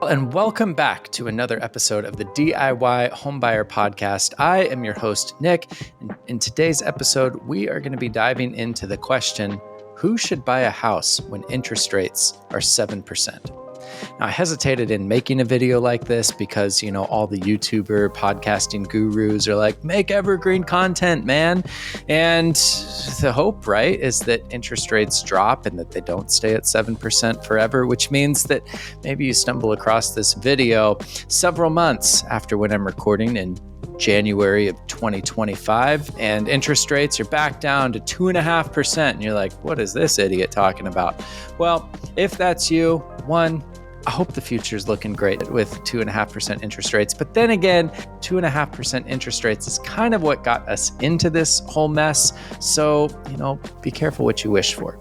And welcome back to another episode of the DIY Homebuyer Podcast. I am your host, Nick. And in today's episode, we are going to be diving into the question, who should buy a house when interest rates are 7%? Now, I hesitated in making a video like this because, all the YouTuber podcasting gurus are like, make evergreen content, man. And the hope, right, is that interest rates drop and that they don't stay at 7% forever, which means that maybe you stumble across this video several months after when I'm recording in January of 2025, and interest rates are back down to 2.5%. And you're like, what is this idiot talking about? Well, if that's you, one, I hope the future is looking great with 2.5% interest rates. But then again, 2.5% interest rates is kind of what got us into this whole mess. So, be careful what you wish for.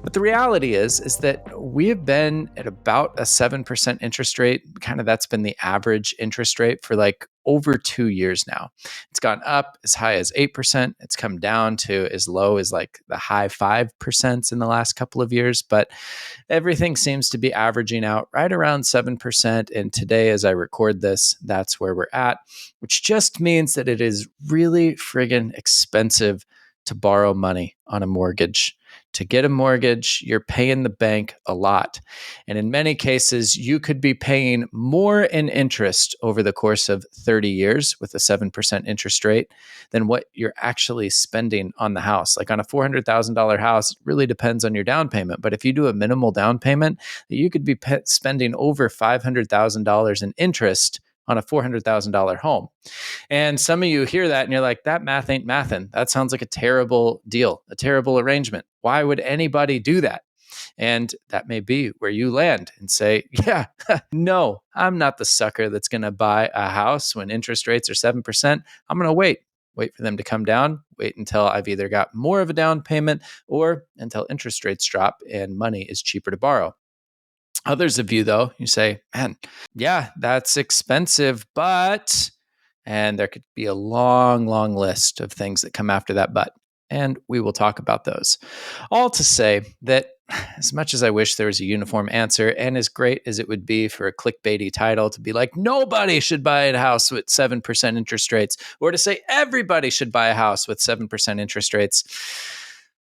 But the reality is that we have been at about a 7% interest rate. Kind of that's been the average interest rate for like over 2 years now. It's gone up as high as 8%. It's come down to as low as like the high 5% in the last couple of years. But everything seems to be averaging out right around 7%. And today, as I record this, that's where we're at, which just means that it is really friggin' expensive to borrow money on a mortgage. To get a mortgage, you're paying the bank a lot. And in many cases, you could be paying more in interest over the course of 30 years with a 7% interest rate than what you're actually spending on the house. Like on a $400,000 house, it really depends on your down payment. But if you do a minimal down payment, you could be spending over $500,000 in interest on a $400,000 home. And some of you hear that and you're like, that math ain't mathin'. That sounds like a terrible deal, a terrible arrangement. Why would anybody do that? And that may be where you land and say, yeah, no, I'm not the sucker that's going to buy a house when interest rates are 7%. I'm going to wait for them to come down, wait until I've either got more of a down payment or until interest rates drop and money is cheaper to borrow. Others of you, though, you say, man, yeah, that's expensive, but, and there could be a long, long list of things that come after that but, and we will talk about those. All to say that as much as I wish there was a uniform answer, and as great as it would be for a clickbaity title to be like, nobody should buy a house with 7% interest rates, or to say everybody should buy a house with 7% interest rates,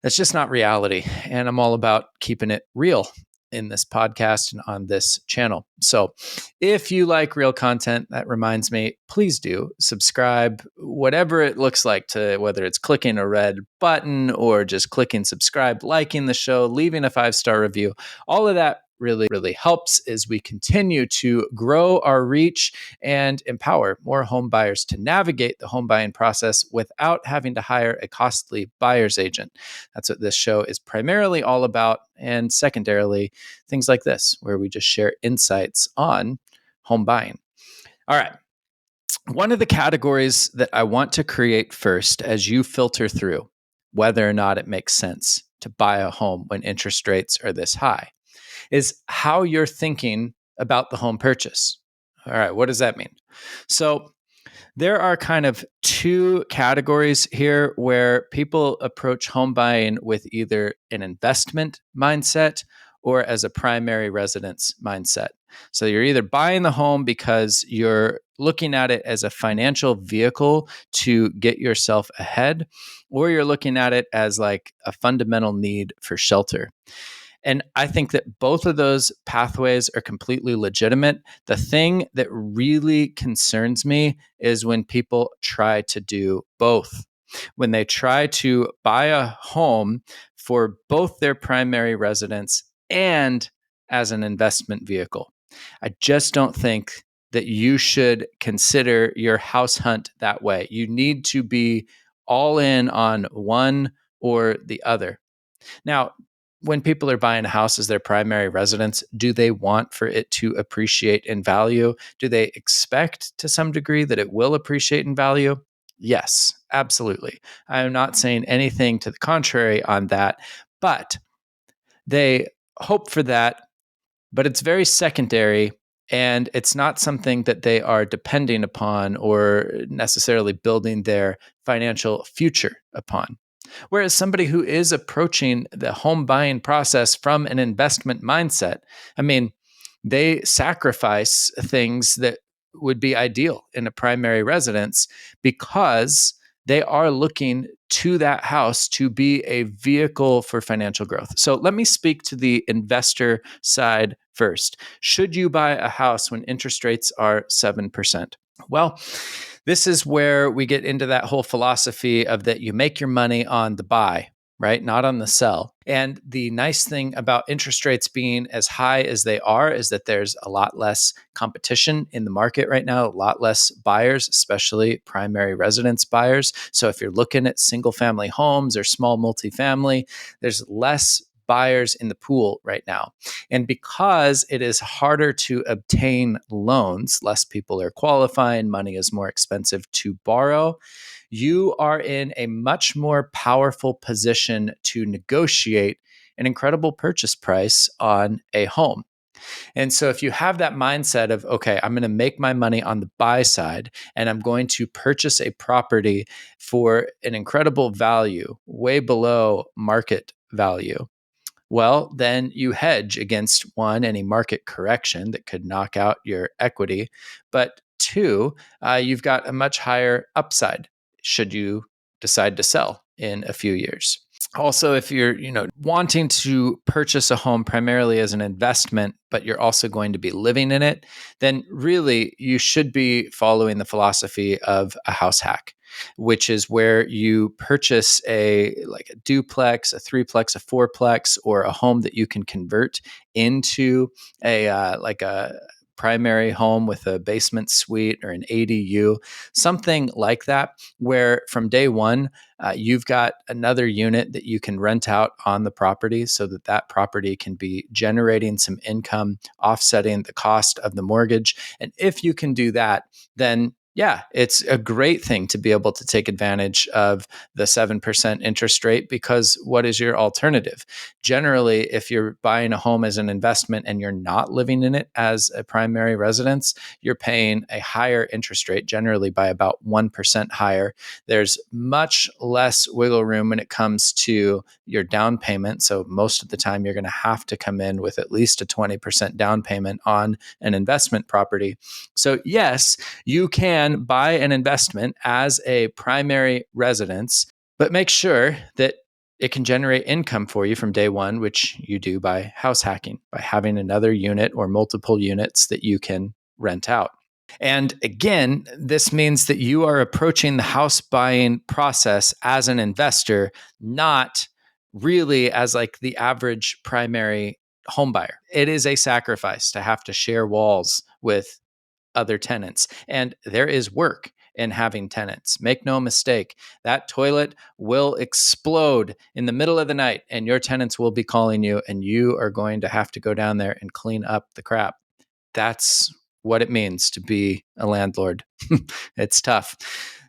that's just not reality. And I'm all about keeping it real in this podcast and on this channel. So if you like real content, that reminds me, please do subscribe, whatever it looks like, to whether it's clicking a red button or just clicking subscribe, liking the show, leaving a 5-star review. All of that really, really helps as we continue to grow our reach and empower more home buyers to navigate the home buying process without having to hire a costly buyer's agent. That's what this show is primarily all about. And secondarily, things like this, where we just share insights on home buying. All right. One of the categories that I want to create first as you filter through whether or not it makes sense to buy a home when interest rates are this high is how you're thinking about the home purchase. All right, what does that mean? So there are kind of two categories here where people approach home buying with either an investment mindset or as a primary residence mindset. So you're either buying the home because you're looking at it as a financial vehicle to get yourself ahead, or you're looking at it as like a fundamental need for shelter. And I think that both of those pathways are completely legitimate. The thing that really concerns me is when people try to do both. When they try to buy a home for both their primary residence and as an investment vehicle. I just don't think that you should consider your house hunt that way. You need to be all in on one or the other. Now, when people are buying a house as their primary residence, do they want for it to appreciate in value? Do they expect to some degree that it will appreciate in value? Yes, absolutely. I am not saying anything to the contrary on that, but they hope for that, but it's very secondary and it's not something that they are depending upon or necessarily building their financial future upon. Whereas somebody who is approaching the home buying process from an investment mindset, I mean, they sacrifice things that would be ideal in a primary residence because they are looking to that house to be a vehicle for financial growth. So let me speak to the investor side first. Should you buy a house when interest rates are 7%? Well, this is where we get into that whole philosophy of that you make your money on the buy, right? Not on the sell. And the nice thing about interest rates being as high as they are is that there's a lot less competition in the market right now, a lot less buyers, especially primary residence buyers. So if you're looking at single family homes or small multifamily, there's less buyers in the pool right now. And because it is harder to obtain loans, less people are qualifying, money is more expensive to borrow, you are in a much more powerful position to negotiate an incredible purchase price on a home. And so if you have that mindset of, okay, I'm going to make my money on the buy side and I'm going to purchase a property for an incredible value, way below market value, well, then you hedge against one, any market correction that could knock out your equity. But two, you've got a much higher upside should you decide to sell in a few years. Also, if you're, wanting to purchase a home primarily as an investment, but you're also going to be living in it, then really you should be following the philosophy of a house hack, which is where you purchase a duplex, a threeplex, a fourplex, or a home that you can convert into a primary home with a basement suite or an ADU, something like that, where from day one, you've got another unit that you can rent out on the property so that that property can be generating some income, offsetting the cost of the mortgage. And if you can do that, then yeah, it's a great thing to be able to take advantage of the 7% interest rate, because what is your alternative? Generally, if you're buying a home as an investment and you're not living in it as a primary residence, you're paying a higher interest rate, generally by about 1% higher. There's much less wiggle room when it comes to your down payment. So most of the time, you're going to have to come in with at least a 20% down payment on an investment property. So yes, you can buy an investment as a primary residence, but make sure that it can generate income for you from day one, which you do by house hacking, by having another unit or multiple units that you can rent out. And again, this means that you are approaching the house buying process as an investor, not really as like the average primary home buyer. It is a sacrifice to have to share walls with other tenants. And there is work in having tenants. Make no mistake, that toilet will explode in the middle of the night and your tenants will be calling you and you are going to have to go down there and clean up the crap. That's what it means to be a landlord. It's tough.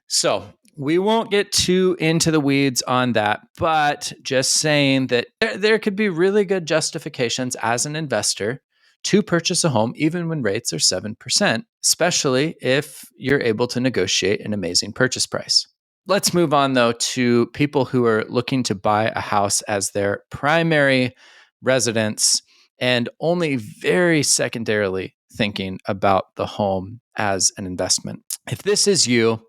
So, we won't get too into the weeds on that, but just saying that there could be really good justifications as an investor to purchase a home, even when rates are 7%, especially if you're able to negotiate an amazing purchase price. Let's move on, though, to people who are looking to buy a house as their primary residence and only very secondarily thinking about the home as an investment. If this is you,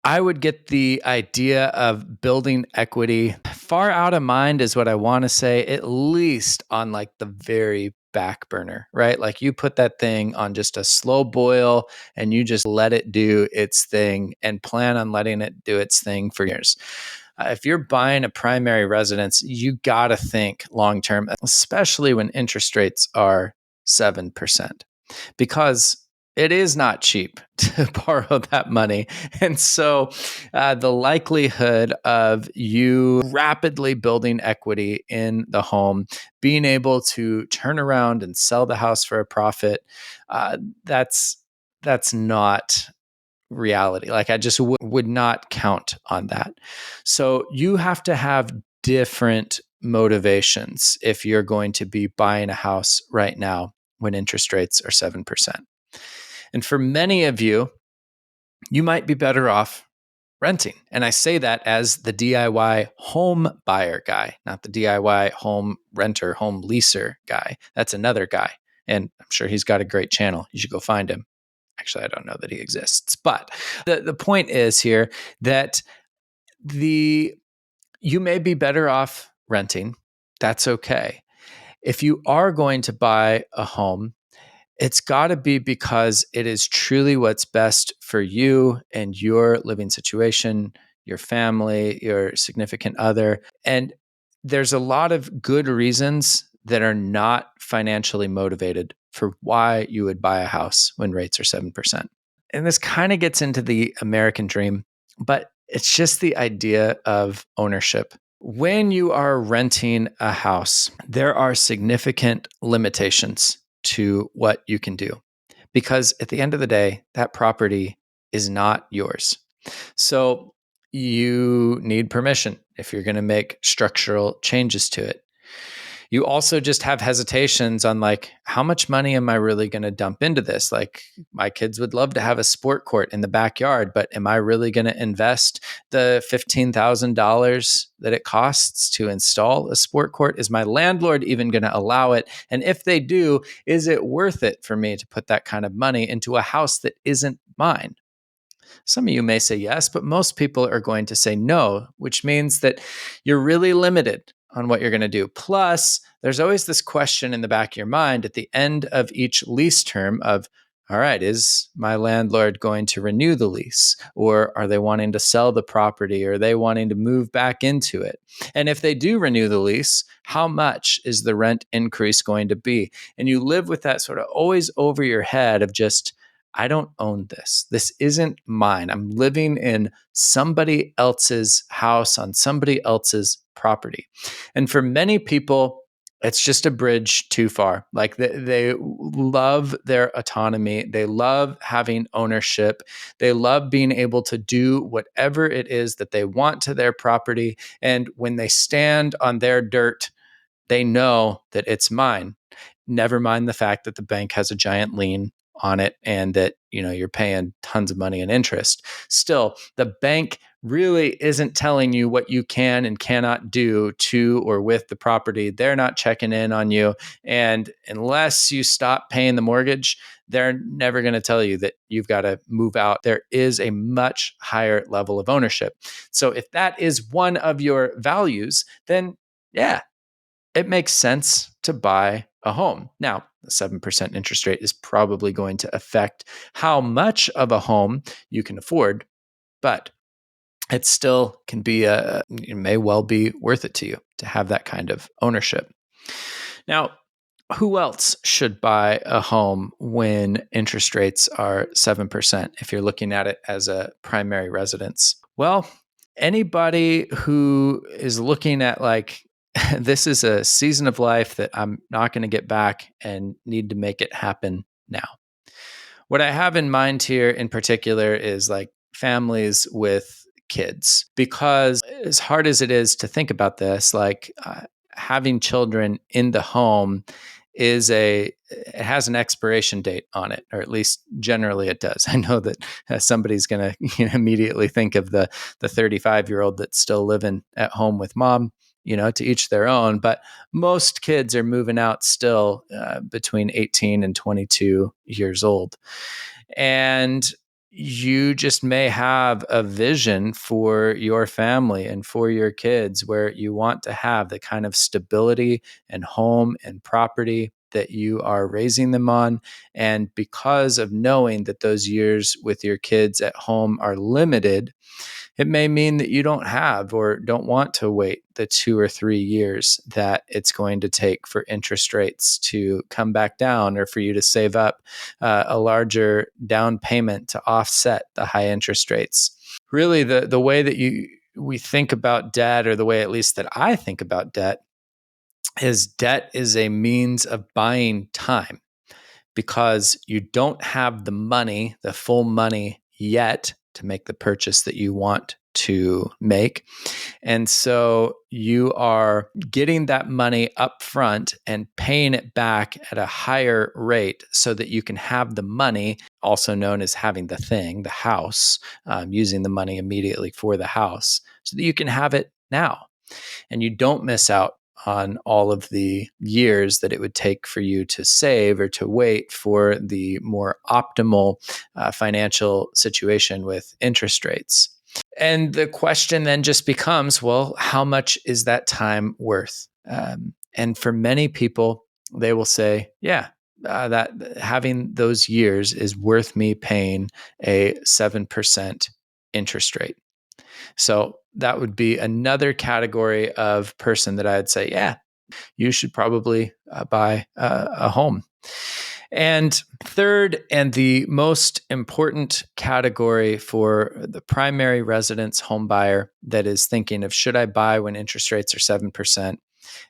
I would get the idea of building equity far out of mind, is what I want to say, at least on like the very back burner, right? Like you put that thing on just a slow boil and you just let it do its thing and plan on letting it do its thing for years. If you're buying a primary residence, you got to think long term, especially when interest rates are 7%, because it is not cheap to borrow that money. And so the likelihood of you rapidly building equity in the home, being able to turn around and sell the house for a profit, that's not reality. Like I just would not count on that. So you have to have different motivations if you're going to be buying a house right now when interest rates are 7%. And for many of you, you might be better off renting. And I say that as the DIY home buyer guy, not the DIY home renter, home leaser guy. That's another guy. And I'm sure he's got a great channel. You should go find him. Actually, I don't know that he exists. But the point is here that you may be better off renting. That's okay. If you are going to buy a home, it's got to be because it is truly what's best for you and your living situation, your family, your significant other. And there's a lot of good reasons that are not financially motivated for why you would buy a house when rates are 7%. And this kind of gets into the American dream, but it's just the idea of ownership. When you are renting a house, there are significant limitations to what you can do because at the end of the day, that property is not yours. So you need permission if you're going to make structural changes to it. You also just have hesitations on like, how much money am I really going to dump into this? Like, my kids would love to have a sport court in the backyard, but am I really going to invest the $15,000 that it costs to install a sport court? Is my landlord even going to allow it? And if they do, is it worth it for me to put that kind of money into a house that isn't mine? Some of you may say yes, but most people are going to say no, which means that you're really limited on what you're going to do. Plus, there's always this question in the back of your mind at the end of each lease term of, all right, is my landlord going to renew the lease? Or are they wanting to sell the property? Or are they wanting to move back into it? And if they do renew the lease, how much is the rent increase going to be? And you live with that sort of always over your head of just, I don't own this. This isn't mine. I'm living in somebody else's house on somebody else's property. And for many people, it's just a bridge too far. Like they love their autonomy. They love having ownership. They love being able to do whatever it is that they want to their property. And when they stand on their dirt, they know that it's mine. Never mind the fact that the bank has a giant lien on it and that, you're paying tons of money in interest. Still, the bank really isn't telling you what you can and cannot do to or with the property. They're not checking in on you. And unless you stop paying the mortgage, they're never going to tell you that you've got to move out. There is a much higher level of ownership. So if that is one of your values, then yeah, it makes sense to buy a home. Now, the 7% interest rate is probably going to affect how much of a home you can afford, but it still can be it may well be worth it to you to have that kind of ownership. Now, who else should buy a home when interest rates are 7% if you're looking at it as a primary residence? Well, anybody who is looking at like, this is a season of life that I'm not going to get back and need to make it happen now. What I have in mind here in particular is like families with kids, because as hard as it is to think about this, like having children in the home it has an expiration date on it, or at least generally it does. I know that somebody's going to immediately think of the 35-year-old that's still living at home with mom, to each their own. But most kids are moving out still between 18 and 22 years old. And you just may have a vision for your family and for your kids where you want to have the kind of stability and home and property that you are raising them on. And because of knowing that those years with your kids at home are limited, it may mean that you don't have or don't want to wait the 2 or 3 years that it's going to take for interest rates to come back down, or for you to save up a larger down payment to offset the high interest rates. Really, the way that we think about debt, or the way at least that I think about debt is a means of buying time, because you don't have the money, the full money yet to make the purchase that you want to make. And so you are getting that money up front and paying it back at a higher rate so that you can have the money, also known as having the thing, the house, using the money immediately for the house, so that you can have it now and you don't miss out on all of the years that it would take for you to save or to wait for the more optimal financial situation with interest rates. And the question then just becomes, well, how much is that time worth? And for many people, they will say, yeah, that having those years is worth me paying a 7% interest rate. So that would be another category of person that I'd say, yeah, you should probably buy a home. And third, and the most important category for the primary residence home buyer that is thinking of should I buy when interest rates are 7%,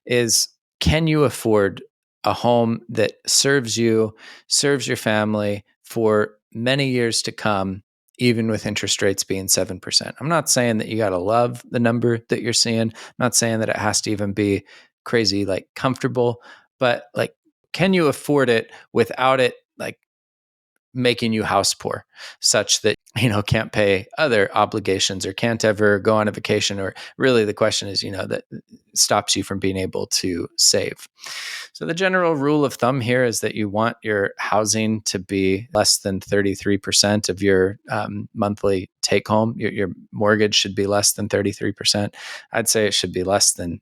is can you afford a home that serves you, serves your family for many years to come, even with interest rates being 7%? I'm not saying that you got to love the number that you're seeing. I'm not saying that it has to even be crazy, like comfortable, but like, can you afford it without it like making you house poor such that can't pay other obligations or can't ever go on a vacation, or really the question is that stops you from being able to save. So the general rule of thumb here is that you want your housing to be less than 33% of your monthly take home. Your mortgage should be less than 33%. I'd say it should be less than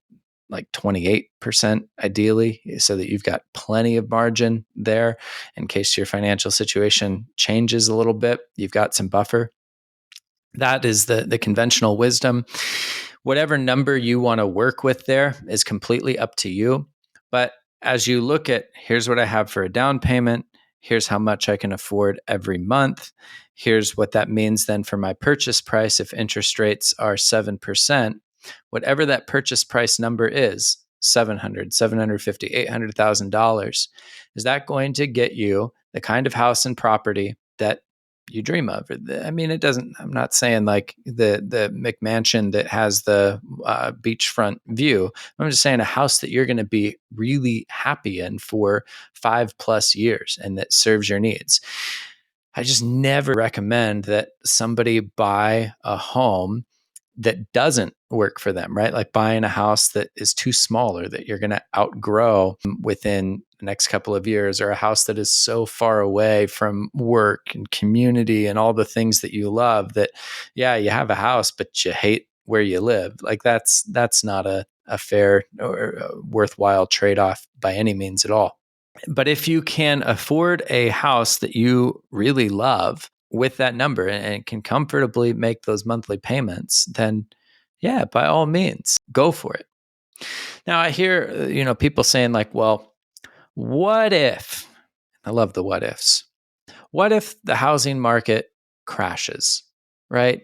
like 28% ideally, so that you've got plenty of margin there in case your financial situation changes a little bit. You've got some buffer. That is the conventional wisdom. Whatever number you want to work with there is completely up to you. But as you look at, here's what I have for a down payment, here's how much I can afford every month, here's what that means then for my purchase price if interest rates are 7%, whatever that purchase price number is, $700,000, $750,000, $800,000, is that going to get you the kind of house and property that you dream of? I mean, it doesn't, I'm not saying like the McMansion that has the beachfront view. I'm just saying a house that you're going to be really happy in for 5+ years and that serves your needs. I just never recommend that somebody buy a home that doesn't work for them, right? Like buying a house that is too small or that you're going to outgrow within the next couple of years, or a house that is so far away from work and community and all the things that you love that, yeah, you have a house, but you hate where you live. Like that's not a fair or a worthwhile trade-off by any means at all. But if you can afford a house that you really love with that number and can comfortably make those monthly payments, then yeah, by all means, go for it. Now I hear, people saying like, well, what if, I love the what ifs. What if the housing market crashes, right?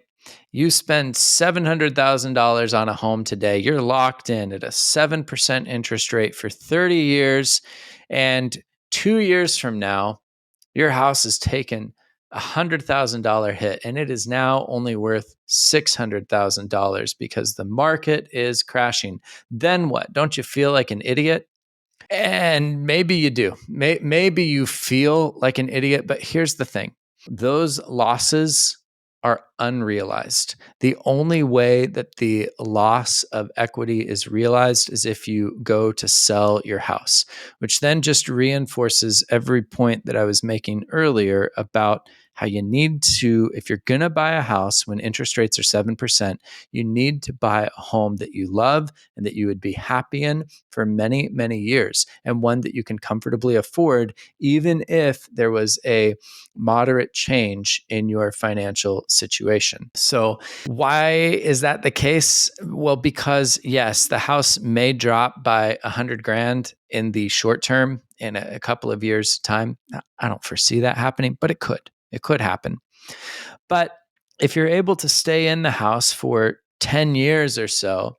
You spend $700,000 on a home today. You're locked in at a 7% interest rate for 30 years. And 2 years from now, your house has taken a $100,000 hit and it is now only worth $600,000 because the market is crashing. Then what? Don't you feel like an idiot? And maybe you do. Maybe you feel like an idiot, but here's the thing. Those losses are unrealized. The only way that the loss of equity is realized is if you go to sell your house, which then just reinforces every point that I was making earlier about how you need to, if you're going to buy a house when interest rates are 7%, you need to buy a home that you love and that you would be happy in for many, many years, and one that you can comfortably afford, even if there was a moderate change in your financial situation. So, why is that the case? Well, because yes, the house may drop by $100,000 in the short term in a couple of years' time. I don't foresee that happening, but it could. It could happen. But if you're able to stay in the house for 10 years or so,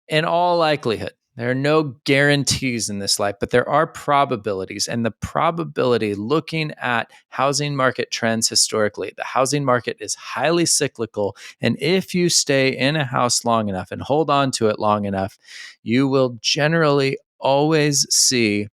in all likelihood, there are no guarantees in this life, but there are probabilities. And the probability, looking at housing market trends historically, the housing market is highly cyclical. And if you stay in a house long enough and hold on to it long enough, you will generally always see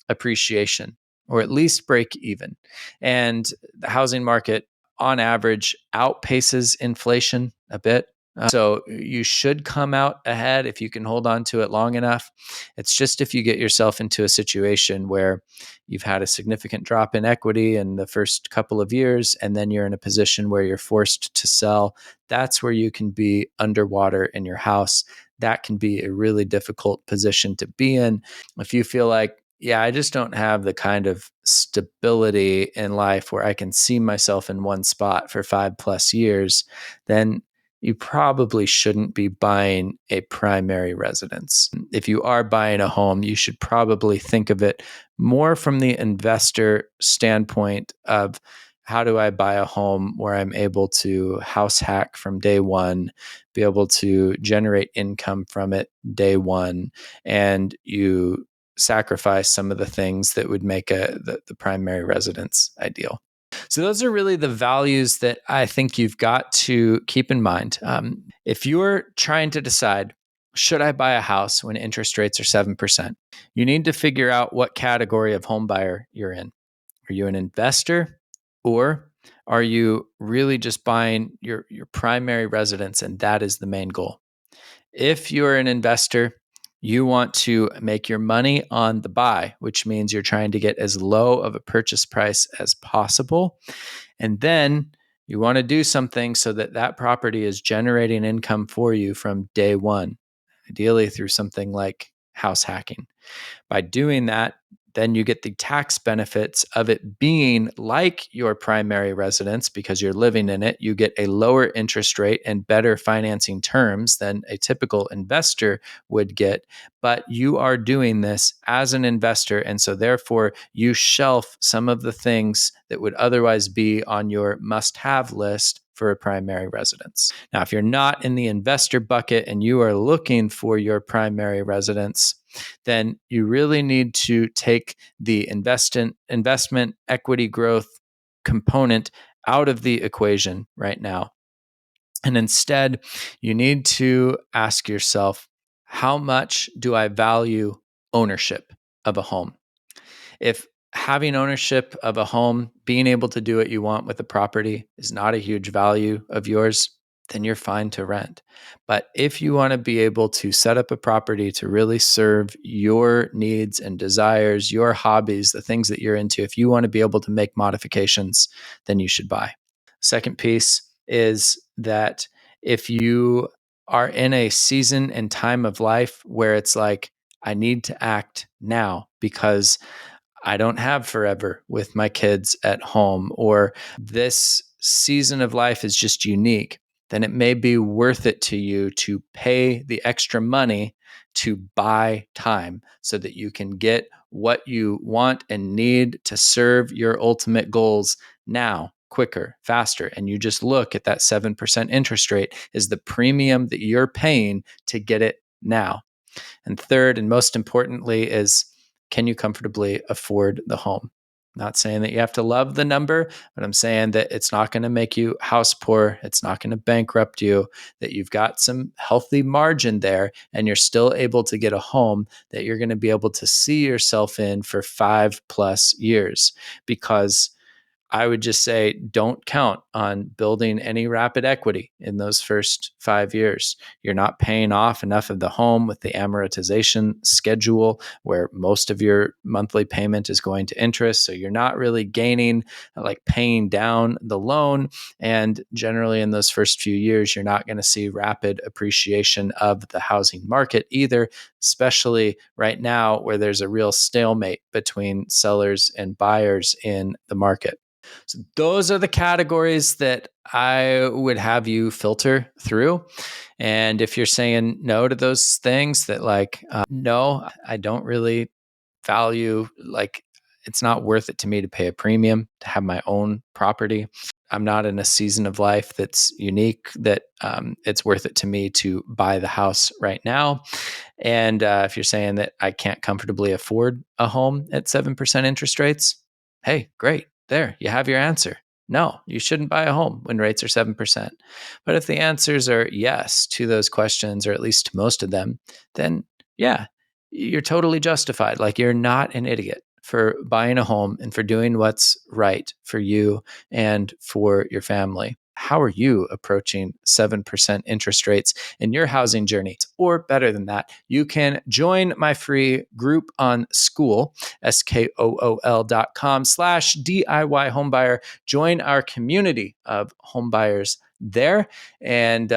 appreciation, or at least break even. And the housing market on average outpaces inflation a bit. So you should come out ahead if you can hold on to it long enough. It's just if you get yourself into a situation where you've had a significant drop in equity in the first couple of years, and then you're in a position where you're forced to sell, that's where you can be underwater in your house. That can be a really difficult position to be in. If you feel like, yeah, I just don't have the kind of stability in life where I can see myself in one spot for 5+ years, then you probably shouldn't be buying a primary residence. If you are buying a home, you should probably think of it more from the investor standpoint of, how do I buy a home where I'm able to house hack from day one, be able to generate income from it day one, and you sacrifice some of the things that would make the primary residence ideal. So those are really the values that I think you've got to keep in mind. If you're trying to decide, should I buy a house when interest rates are 7%? You need to figure out what category of home buyer you're in. Are you an investor, or are you really just buying your primary residence and that is the main goal? If you're an investor, you want to make your money on the buy, which means you're trying to get as low of a purchase price as possible. And then you want to do something so that that property is generating income for you from day one, ideally through something like house hacking. By doing that, then you get the tax benefits of it being like your primary residence because you're living in it. You get a lower interest rate and better financing terms than a typical investor would get. But you are doing this as an investor. And so, therefore, you shelf some of the things that would otherwise be on your must have list for a primary residence. Now, if you're not in the investor bucket and you are looking for your primary residence, then you really need to take the investment equity growth component out of the equation right now. And instead, you need to ask yourself, how much do I value ownership of a home? If having ownership of a home, being able to do what you want with the property is not a huge value of yours, then you're fine to rent. But if you want to be able to set up a property to really serve your needs and desires, your hobbies, the things that you're into, if you want to be able to make modifications, then you should buy. Second piece is that if you are in a season and time of life where it's like, I need to act now because I don't have forever with my kids at home, or this season of life is just unique, then it may be worth it to you to pay the extra money to buy time so that you can get what you want and need to serve your ultimate goals now, quicker, faster. And you just look at that 7% interest rate is the premium that you're paying to get it now. And third, and most importantly, is, can you comfortably afford the home? Not saying that you have to love the number, but I'm saying that it's not going to make you house poor. It's not going to bankrupt you, that you've got some healthy margin there and you're still able to get a home that you're going to be able to see yourself in for 5+ years. Because I would just say, don't count on building any rapid equity in those first 5 years. You're not paying off enough of the home with the amortization schedule where most of your monthly payment is going to interest. So you're not really gaining, like paying down the loan. And generally, in those first few years, you're not going to see rapid appreciation of the housing market either, especially right now where there's a real stalemate between sellers and buyers in the market. So those are the categories that I would have you filter through. And if you're saying no to those things, that like, no, I don't really value, like, it's not worth it to me to pay a premium to have my own property. I'm not in a season of life that's unique that it's worth it to me to buy the house right now. And if you're saying that I can't comfortably afford a home at 7% interest rates, hey, great. There, you have your answer. No, you shouldn't buy a home when rates are 7%. But if the answers are yes to those questions, or at least to most of them, then yeah, you're totally justified. Like, you're not an idiot for buying a home and for doing what's right for you and for your family. how are you approaching 7% interest rates in your housing journey? Or better than that, you can join my free group on Skool, skool.com/DIY homebuyer. Join our community of homebuyers there. And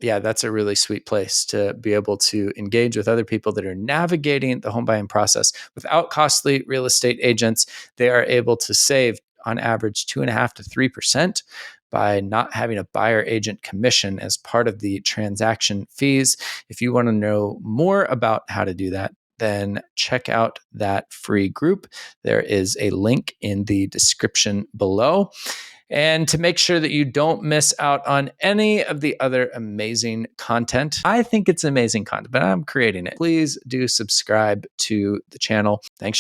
yeah, that's a really sweet place to be able to engage with other people that are navigating the home buying process without costly real estate agents. They are able to save on average 2.5% to 3% by not having a buyer agent commission as part of the transaction fees. If you want to know more about how to do that, then check out that free group. There is a link in the description below. And to make sure that you don't miss out on any of the other amazing content, I think it's amazing content, but I'm creating it. Please do subscribe to the channel. Thanks.